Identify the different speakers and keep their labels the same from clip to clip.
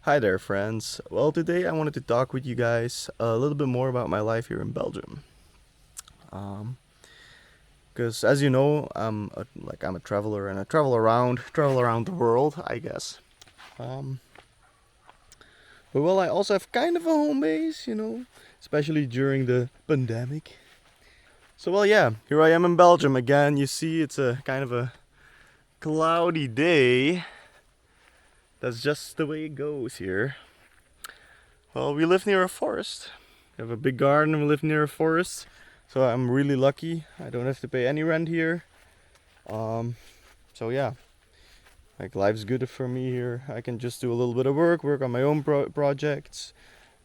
Speaker 1: Hi there, friends. Well, today I wanted to talk with you guys a little bit more about my life here in Belgium. Because as you know, I'm a traveler and I travel around the world, I guess. Um, but well, I also have kind of a home base, especially during the pandemic. So well, yeah, here I am in Belgium again. You see, it's a kind of a cloudy day. That's just the way it goes here. Well, we live near a forest. We have a big garden and we live near a forest. So I'm really lucky. I don't have to pay any rent here. Um, so yeah, like life's good for me here. I can just do a little bit of work on my own projects.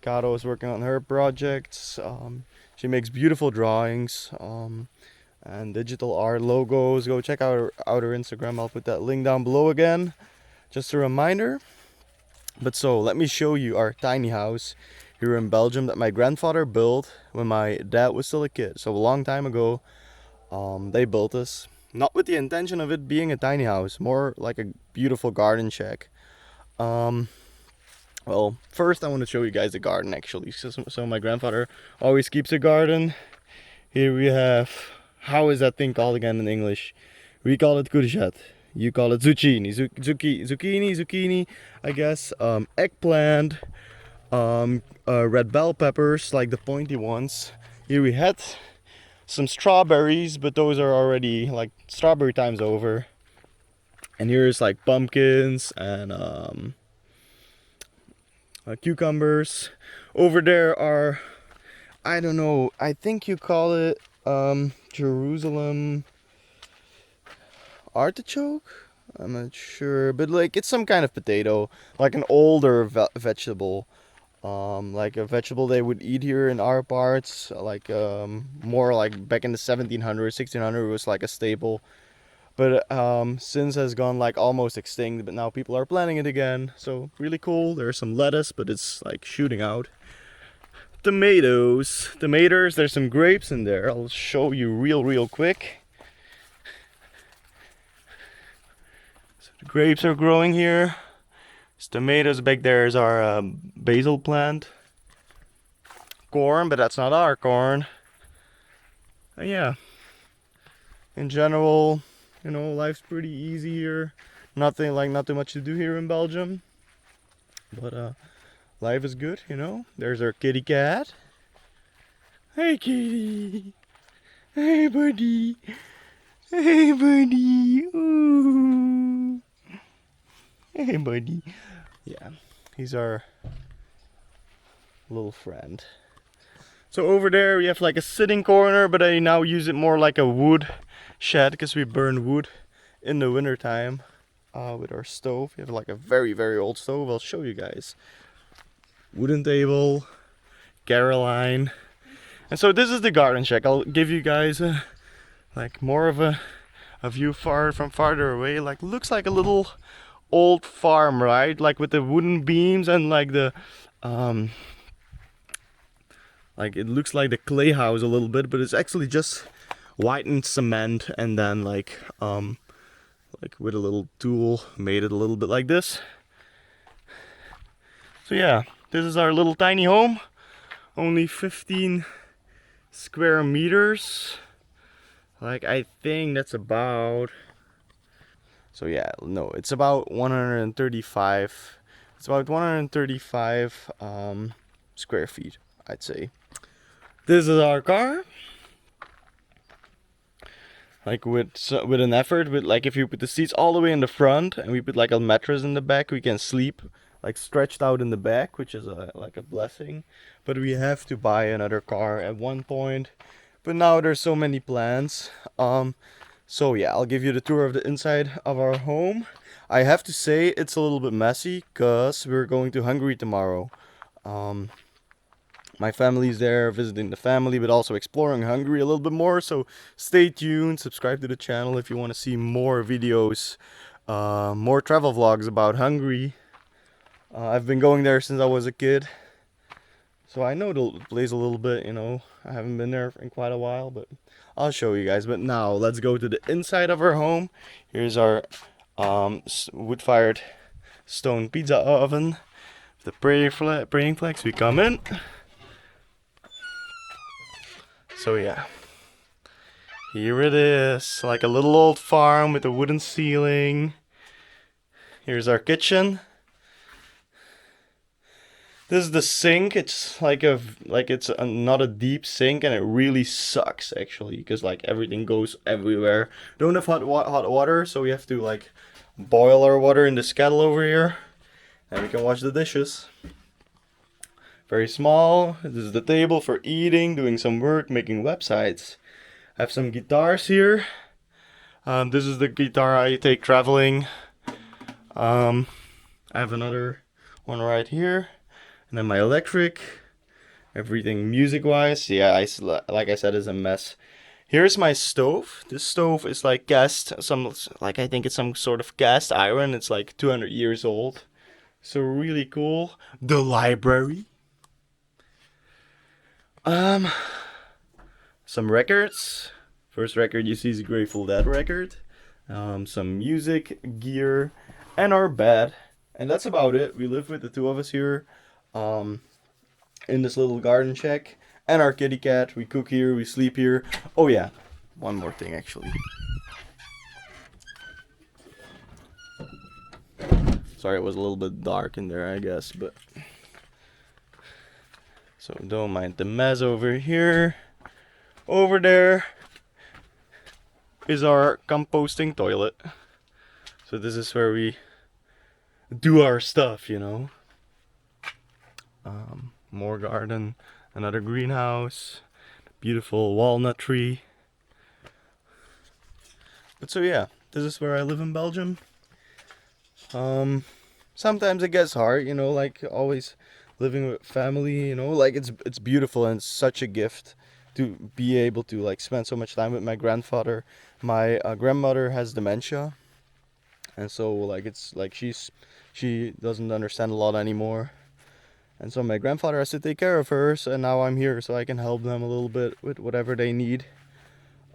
Speaker 1: Kato is working on her projects. She makes beautiful drawings and digital art logos. Go check out her Instagram. I'll put that link down below again. Just a reminder. But so let me show you our tiny house here in Belgium that my grandfather built when my dad was still a kid. So a long time ago, they built this. Not with the intention of it being a tiny house, more like a beautiful garden shack. Um, well, first I want to show you guys the garden actually. So my grandfather always keeps a garden. Here we have, how is that thing called again in English? We call it courgette. You call it zucchini, zucchini, I guess. Eggplant, red bell peppers, like the pointy ones. Here we had some strawberries, but those are already like strawberry time's over. And here's like pumpkins and cucumbers. Over there are, I don't know, I think you call it Jerusalem artichoke. I'm not sure, but like it's some kind of potato, like an older vegetable. Like a vegetable they would eat here in our parts, like more like back in the 1700s, 1600 was like a staple. But since has gone like almost extinct, but now people are planting it again. So really cool. There's some lettuce, but it's like shooting out. Tomatoes, there's some grapes in there. I'll show you real quick. So the grapes are growing here. There's tomatoes back there is our basil plant. Corn, but that's not our corn. Yeah, in general, life's pretty easy here. Not too much to do here in Belgium. But life is good. There's our kitty cat. Hey kitty. Hey buddy. Hey buddy. Ooh. Hey buddy. Yeah, he's our little friend. So over there we have like a sitting corner, but I now use it more like a wood shed because we burn wood in the winter time with our stove. We have like a very old stove. I'll show you guys. Wooden table, Caroline. And so this is the garden shack. I'll give you guys like more of a view farther away. Like looks like a little old farm, right? Like with the wooden beams and like the like it looks like the clay house a little bit, but it's actually just whitened cement and then like with a little tool made it a little bit like this. So yeah, this is our little tiny home. Only 15 square meters. Like I think that's about, so yeah, no, it's about 135. It's about 135 square feet, I'd say. This is our car. Like with an effort, with like if you put the seats all the way in the front and we put like a mattress in the back, we can sleep like stretched out in the back, which is like a blessing. But we have to buy another car at one point. But now there's so many plans. So yeah, I'll give you the tour of the inside of our home. I have to say it's a little bit messy because we're going to Hungary tomorrow. My family's there visiting the family, but also exploring Hungary a little bit more. So stay tuned, subscribe to the channel if you want to see more videos, more travel vlogs about Hungary. I've been going there since I was a kid, so I know the place a little bit. I haven't been there in quite a while, but I'll show you guys. But now let's go to the inside of our home. Here's our wood-fired stone pizza oven. The praying flags, we come in. So yeah, here it is, like a little old farm with a wooden ceiling. Here's our kitchen. This is the sink. It's not a deep sink, and it really sucks actually, because like everything goes everywhere. Don't have hot water, so we have to like boil our water in this kettle over here, and we can wash the dishes. Very small. This is the table for eating, doing some work, making websites. I have some guitars here. This is the guitar I take traveling. I have another one right here. And then my electric. Everything music-wise. Yeah, like I said, is a mess. Here's my stove. This stove is like I think it's some sort of cast iron. It's like 200 years old. So really cool. The library. Some records. First record you see is a Grateful Dead record. Some music, gear, and our bed. And that's about it. We live with the two of us here. In this little garden shack. And our kitty cat. We cook here, we sleep here. Oh yeah, one more thing actually. Sorry, it was a little bit dark in there, I guess, but... So don't mind the mess over here. Over there is our composting toilet. So this is where we do our stuff, you know. More garden, another greenhouse, beautiful walnut tree. But so yeah, this is where I live in Belgium. Sometimes it gets hard, you know, like always living with family, you know, like it's beautiful and it's such a gift to be able to like spend so much time with my grandfather. My grandmother has dementia, and so like it's like she doesn't understand a lot anymore. And so my grandfather has to take care of her, so now I'm here so I can help them a little bit with whatever they need.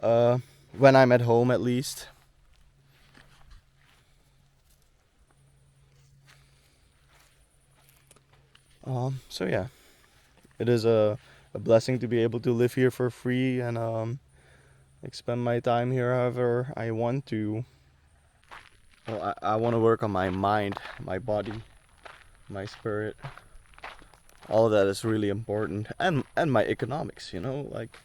Speaker 1: When I'm at home at least. So yeah, it is a blessing to be able to live here for free and like spend my time here however I want to. Well, I want to work on my mind, my body, my spirit. All of that is really important, and my economics, you know, like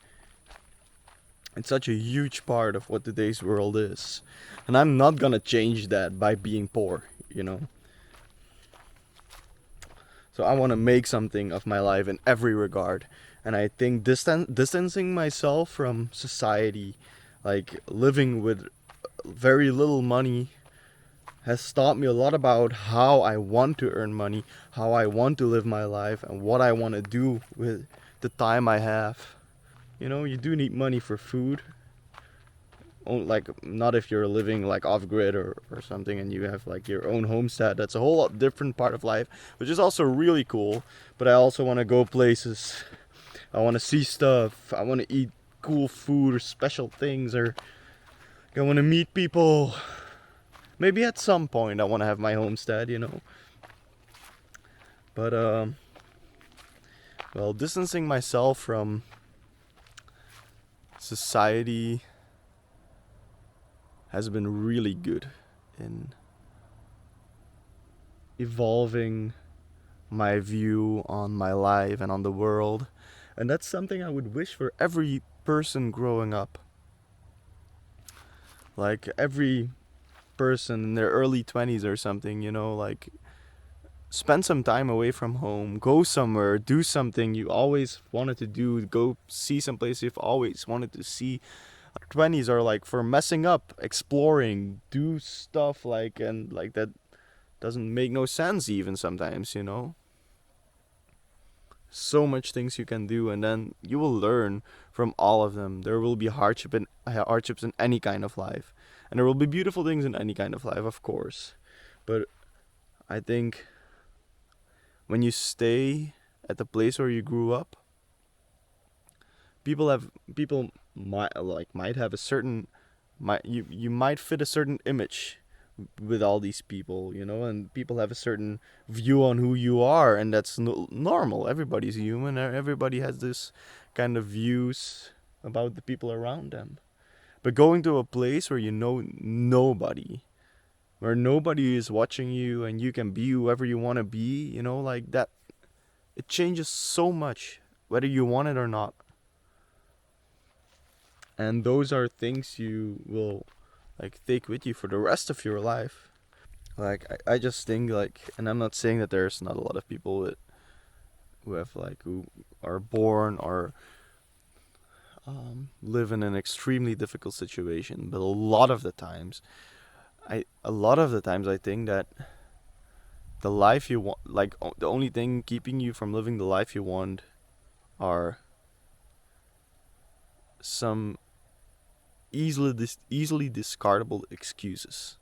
Speaker 1: it's such a huge part of what today's world is, and I'm not gonna change that by being poor, you know. So I want to make something of my life in every regard, and I think distancing myself from society, like living with very little money, has taught me a lot about how I want to earn money, how I want to live my life, and what I want to do with the time I have. You know, you do need money for food. Like, not if you're living like off grid or something and you have like your own homestead. That's a whole lot different part of life, which is also really cool. But I also want to go places. I want to see stuff. I want to eat cool food or special things, or I want to meet people. Maybe at some point I want to have my homestead, you know. But well, distancing myself from society has been really good in evolving my view on my life and on the world. And that's something I would wish for every person growing up. Like every person in their early 20s or something, you know, like spend some time away from home, go somewhere, do something you always wanted to do, go see some place you've always wanted to see. 20s are like for messing up, exploring, do stuff like, and like that doesn't make no sense even sometimes, you know. So much things you can do, and then you will learn from all of them. There will be hardships in any kind of life, and there will be beautiful things in any kind of life, of course. But I think when you stay at the place where you grew up, people might have a certain, you might fit a certain image with all these people, you know, and people have a certain view on who you are, and that's normal. Everybody's human. Everybody has this kind of views about the people around them. But going to a place where you know nobody, where nobody is watching you and you can be whoever you want to be, you know, like that, it changes so much, whether you want it or not. And those are things you will like take with you for the rest of your life. Like I just think like, and I'm not saying that there's not a lot of people who have like who are born or live in an extremely difficult situation, but a lot of the times I think that the life you want, like the only thing keeping you from living the life you want are some easily discardable excuses.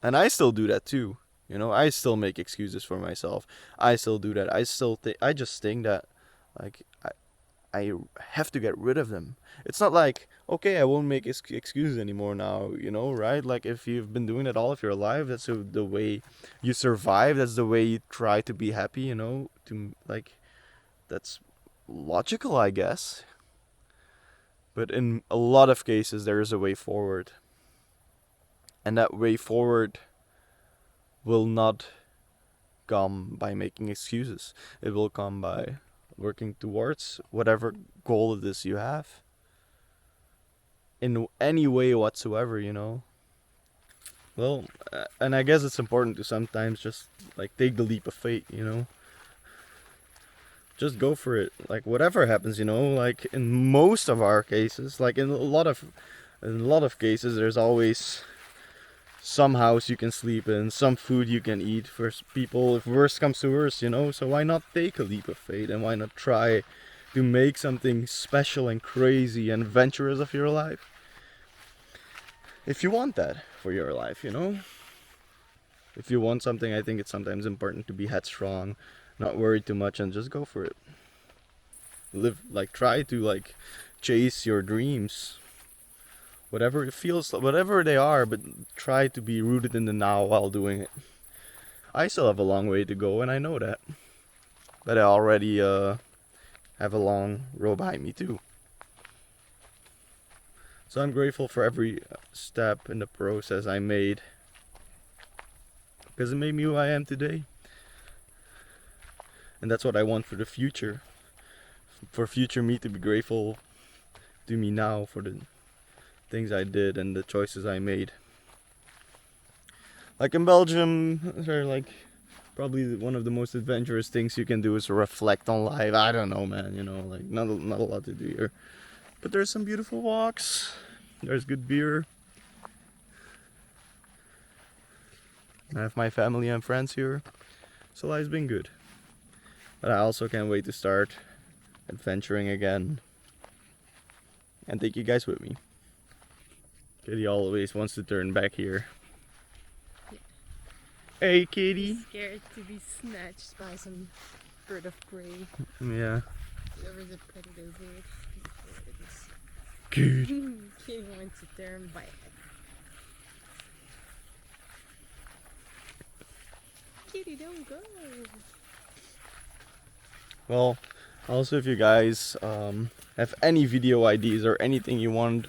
Speaker 1: And I still do that too. You know, I still make excuses for myself. I still do that. I just think that like I have to get rid of them. It's not like, okay, I won't make excuses anymore now, you know, right? Like if you've been doing it all of your life, that's the way you survive, that's the way you try to be happy, you know, to like that's logical, I guess. But in a lot of cases there is a way forward. And that way forward will not come by making excuses. It will come by working towards whatever goal it is you have. In any way whatsoever, you know. Well, and I guess it's important to sometimes just like take the leap of faith, you know. Just go for it. Like whatever happens, you know. Like in most of our cases, like in a lot of cases, there's always some house you can sleep in, some food you can eat for people if worst comes to worst, you know. So why not take a leap of faith and why not try to make something special and crazy and adventurous of your life? If you want that for your life, you know. If you want something, I think it's sometimes important to be headstrong, not worry too much, and just go for it. Live, like, try to, like, chase your dreams. Whatever it feels, whatever they are, but try to be rooted in the now while doing it. I still have a long way to go, and I know that. But I already have a long road behind me, too. So I'm grateful for every step in the process I made, because it made me who I am today. And that's what I want for the future. For future me to be grateful to me now for the things I did and the choices I made. Like in Belgium, they're like probably one of the most adventurous things you can do is reflect on life. I don't know, man. You know, like not a lot to do here, but there's some beautiful walks. There's good beer. I have my family and friends here, so life's been good. But I also can't wait to start adventuring again and take you guys with me. Kitty always wants to turn back here.
Speaker 2: Yeah.
Speaker 1: Hey, Kitty.
Speaker 2: Scared to be snatched by some bird of prey.
Speaker 1: Yeah.
Speaker 2: Whoever the predator is.
Speaker 1: Good.
Speaker 2: Kitty wants to turn back. Kitty, don't go.
Speaker 1: Well, also if you guys have any video ideas or anything you want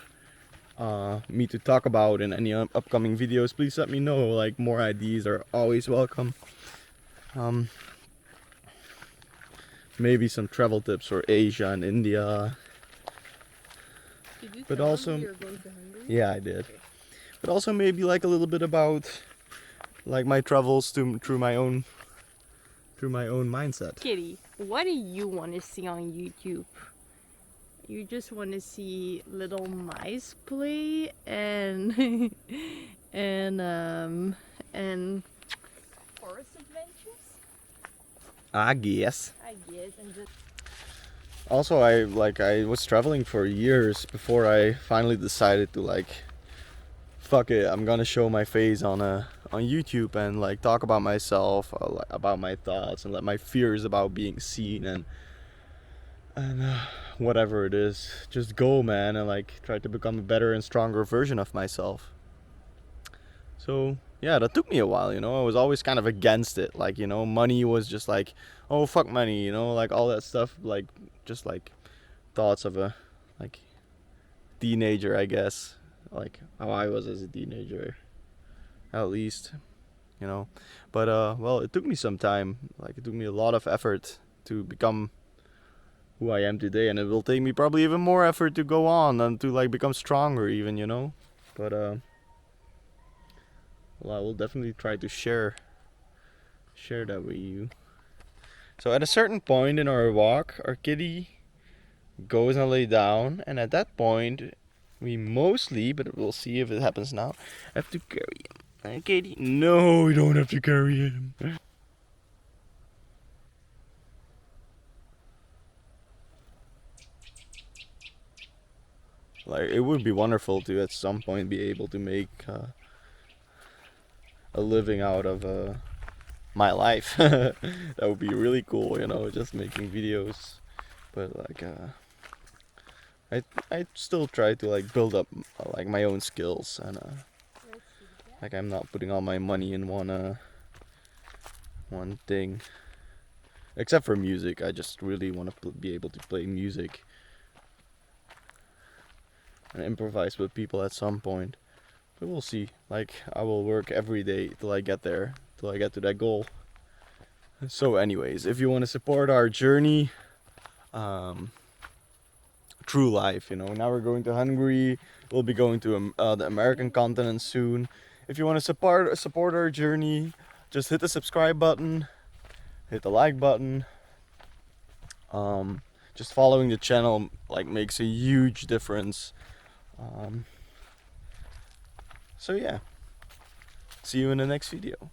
Speaker 1: me to talk about in any upcoming videos, please let me know. Like, more ideas are always welcome. Maybe some travel tips for Asia and India.
Speaker 2: Did you
Speaker 1: But
Speaker 2: tell
Speaker 1: also,
Speaker 2: them you're going to Hungary?
Speaker 1: yeah, I did.
Speaker 2: Okay.
Speaker 1: But also maybe like a little bit about like my travels through my own mindset.
Speaker 2: Kitty, what do you want to see on YouTube? You just want to see little mice play and and forest adventures?
Speaker 1: I guess.
Speaker 2: I guess. And just
Speaker 1: Also, I was traveling for years before I finally decided to like, fuck it, I'm gonna show my face on YouTube and like talk about myself, about my thoughts, and let my fears about being seen and whatever it is, just go, man, and like try to become a better and stronger version of myself. So yeah, that took me a while, you know. I was always kind of against it. Like, you know, money was just like, oh fuck money, you know, like all that stuff, like just like thoughts of a like teenager, I guess. Like how I was as a teenager, at least, you know. But well, it took me some time. Like it took me a lot of effort to become who I am today, and it will take me probably even more effort to go on and to like become stronger even, you know. But well, I will definitely try to share that with you. So at a certain point in our walk, our kitty goes and lay down, and at that point, we mostly, but we'll see if it happens now, have to carry him. Kitty, no, we don't have to carry him. Like it would be wonderful to at some point be able to make a living out of my life. That would be really cool, you know, just making videos. But like I still try to like build up like my own skills, and like I'm not putting all my money in one thing. Except for music, I just really want to be able to play music and improvise with people at some point. But we'll see. Like I will work every day till I get there, till I get to that goal. So, anyways, if you want to support our journey, um, through life, you know, now we're going to Hungary. We'll be going to the American continent soon. If you want to support our journey, just hit the subscribe button, hit the like button. Just following the channel like makes a huge difference. So yeah, see you in the next video.